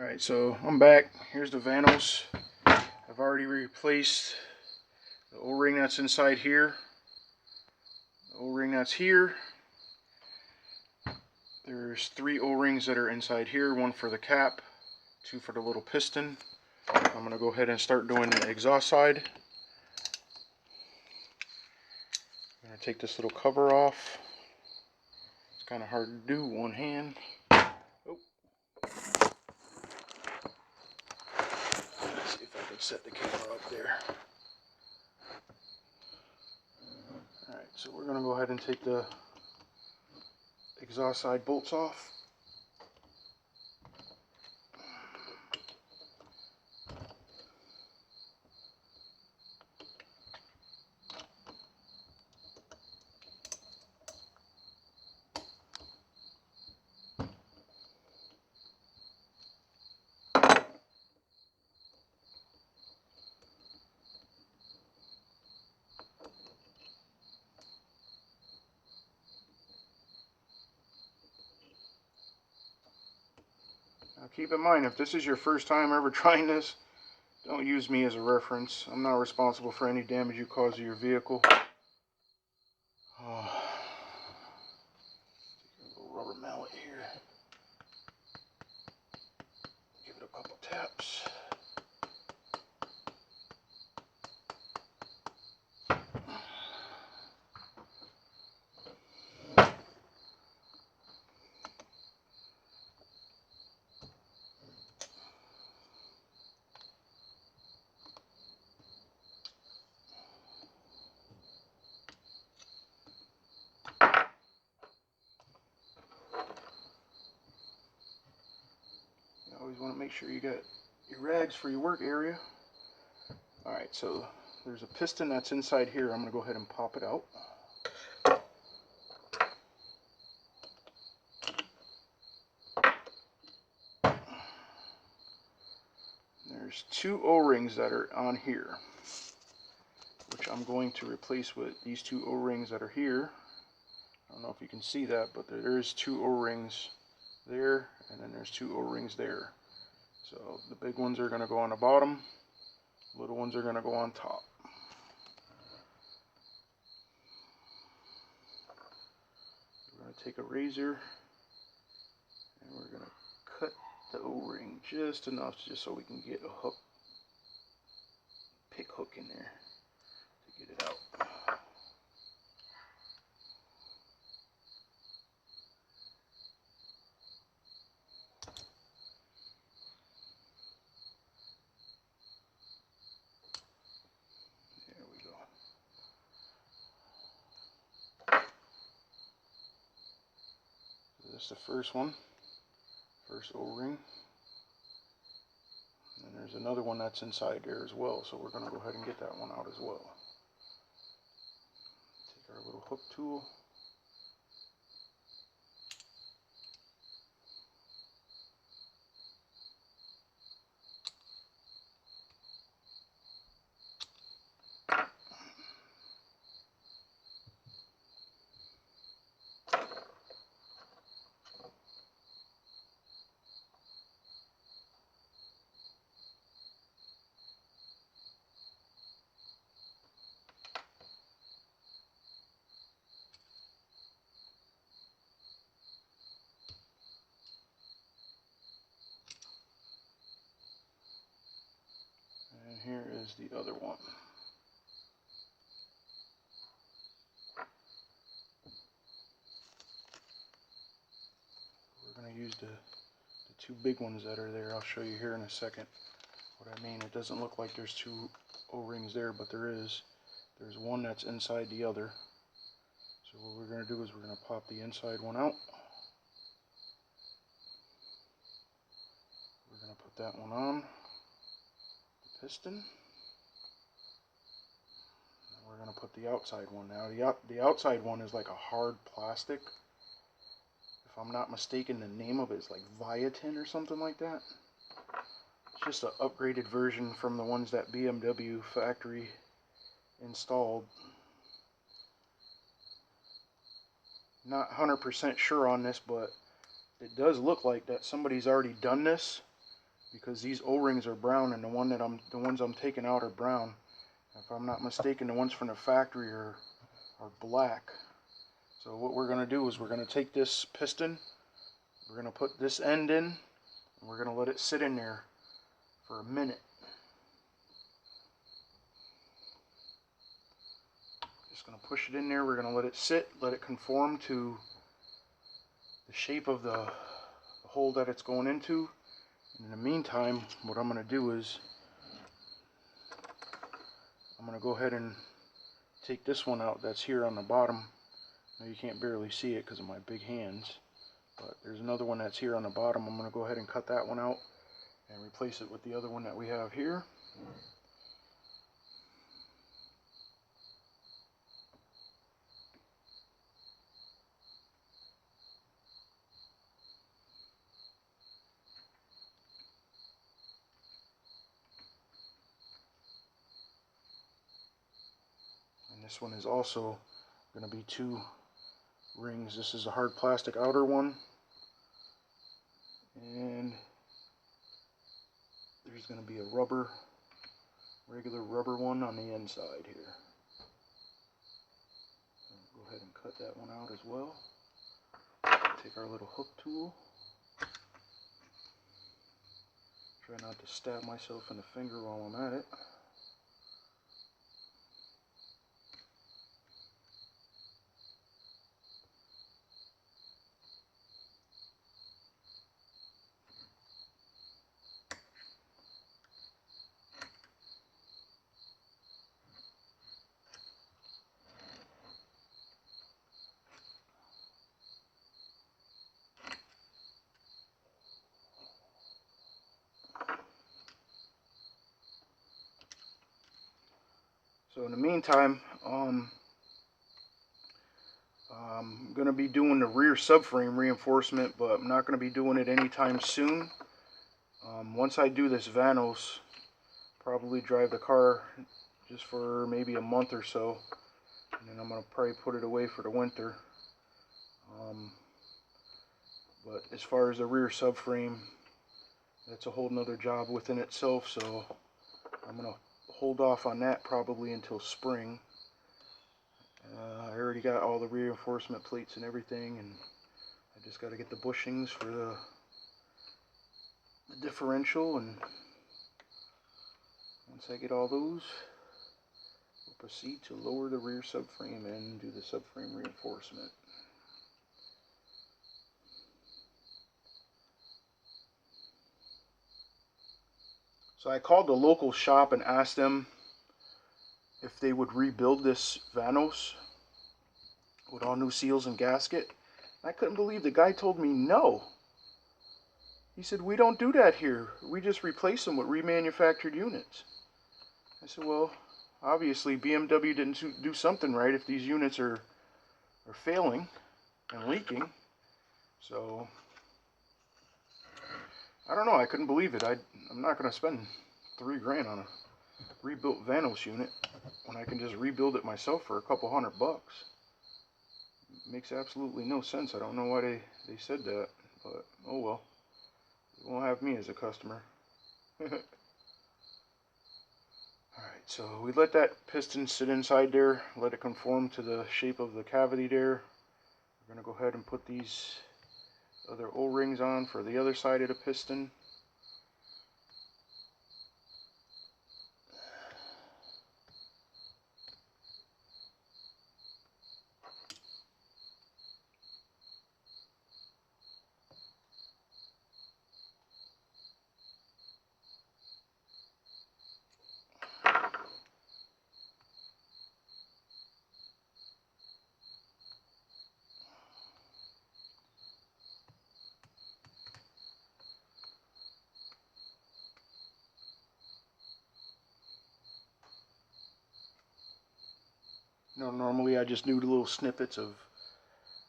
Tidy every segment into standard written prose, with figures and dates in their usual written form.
Alright, so I'm back. Here's the vanos. I've already replaced the O-ring that's inside here, the O-ring that's here. There's 3 O-rings that are inside here, one for the cap, 2 for the little piston. I'm going to go ahead and start doing the exhaust side. I'm going to take this little cover off. It's kind of hard to do one hand. Oh. Let's see if I can set the camera up there. Alright, so we're going to go ahead and take the exhaust side bolts off. Now keep in mind, if this is your first time ever trying this, don't use me as a reference. I'm not responsible for any damage you cause to your vehicle. Oh. Take a little rubber mallet here. Give it a couple taps. You always want to make sure you got your rags for your work area. Alright, so there's a piston that's inside here. I'm going to go ahead and pop it out. There's 2 O-rings that are on here, which I'm going to replace with these 2 O-rings that are here. I don't know if you can see that, but there's 2 O-rings there, and then there's 2 O-rings there. So the big ones are going to go on the bottom, the little ones are going to go on top. We're going to take a razor and we're going to cut the O-ring just enough just so we can get a hook, pick hook in there to get it out. There we go. So this is the first one, first O-ring. And there's another one that's inside there as well, so we're going to go ahead and get that one out as well. Take our little hook tool. And here is the other one. We're going to use the 2 big ones that are there. I'll show you here in a second what I mean. It doesn't look like there's 2 O-rings there, but there is. There's one that's inside the other. So what we're going to do is we're going to pop the inside one out. We're going to put that one on the piston. And we're going to put the outside one. Now the outside one is like a hard plastic. If I'm not mistaken, the name of it is like Viatin or something like that. It's just an upgraded version from the ones that BMW factory installed. Not 100% sure on this, but it does look like that somebody's already done this because these O-rings are brown, and the ones I'm taking out are brown. If I'm not mistaken, the ones from the factory are black. So what we're going to do is we're going to take this piston, we're going to put this end in, and we're going to let it sit in there for a minute. Just going to push it in there, we're going to let it sit, let it conform to the shape of the hole that it's going into. And in the meantime, what I'm going to do is I'm going to go ahead and take this one out that's here on the bottom. Now you can't barely see it because of my big hands, but there's another one that's here on the bottom. I'm going to go ahead and cut that one out and replace it with the other one that we have here. And this one is also going to be 2 rings. This is a hard plastic outer one, and there's going to be a regular rubber one on the inside here. Go ahead and cut that one out as well. Take our little hook tool. Try not to stab myself in the finger while I'm at it. So in the meantime, I'm going to be doing the rear subframe reinforcement, but I'm not going to be doing it anytime soon. Once I do this Vanos, probably drive the car just for maybe a month or so, and then I'm going to probably put it away for the winter. But as far as the rear subframe, that's a whole nother job within itself, so I'm going to hold off on that probably until spring. I already got all the reinforcement plates and everything, and I just got to get the bushings for the differential, and once I get all those, we'll proceed to lower the rear subframe and do the subframe reinforcement. So I called the local shop and asked them if they would rebuild this Vanos with all new seals and gasket. I couldn't believe the guy told me no. He said, "We don't do that here. We just replace them with remanufactured units." I said, well, obviously BMW didn't do something right if these units are failing and leaking. So I don't know, I couldn't believe it. I'm not going to spend $3 grand on a rebuilt Vanos unit when I can just rebuild it myself for a couple $100. It makes absolutely no sense. I don't know why they said that, but oh well. They won't have me as a customer. Alright, so we let that piston sit inside there, let it conform to the shape of the cavity there. We're going to go ahead and put these other O-rings on for the other side of the piston. You know, normally I just do the little snippets of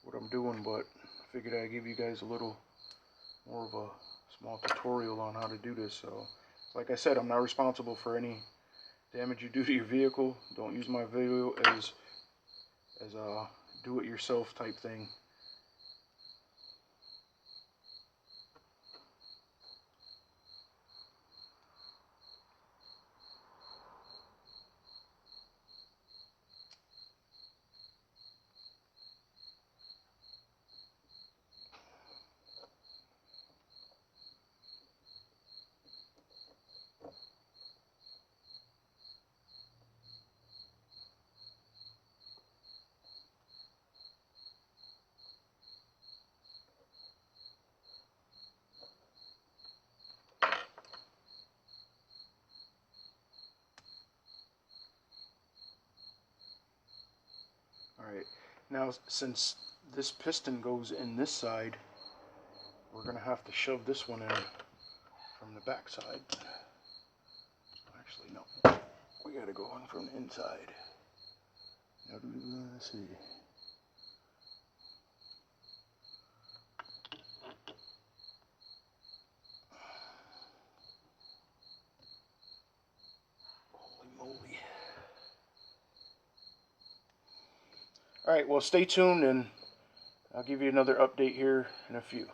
what I'm doing, but I figured I'd give you guys a little more of a small tutorial on how to do this. So, like I said, I'm not responsible for any damage you do to your vehicle. Don't use my video as a do-it-yourself type thing. Alright, now since this piston goes in this side, we're going to have to shove this one in from the back side. Actually, no. We got to go in from the inside. Now, let's see. Holy moly. Alright, well, stay tuned and I'll give you another update here in a few.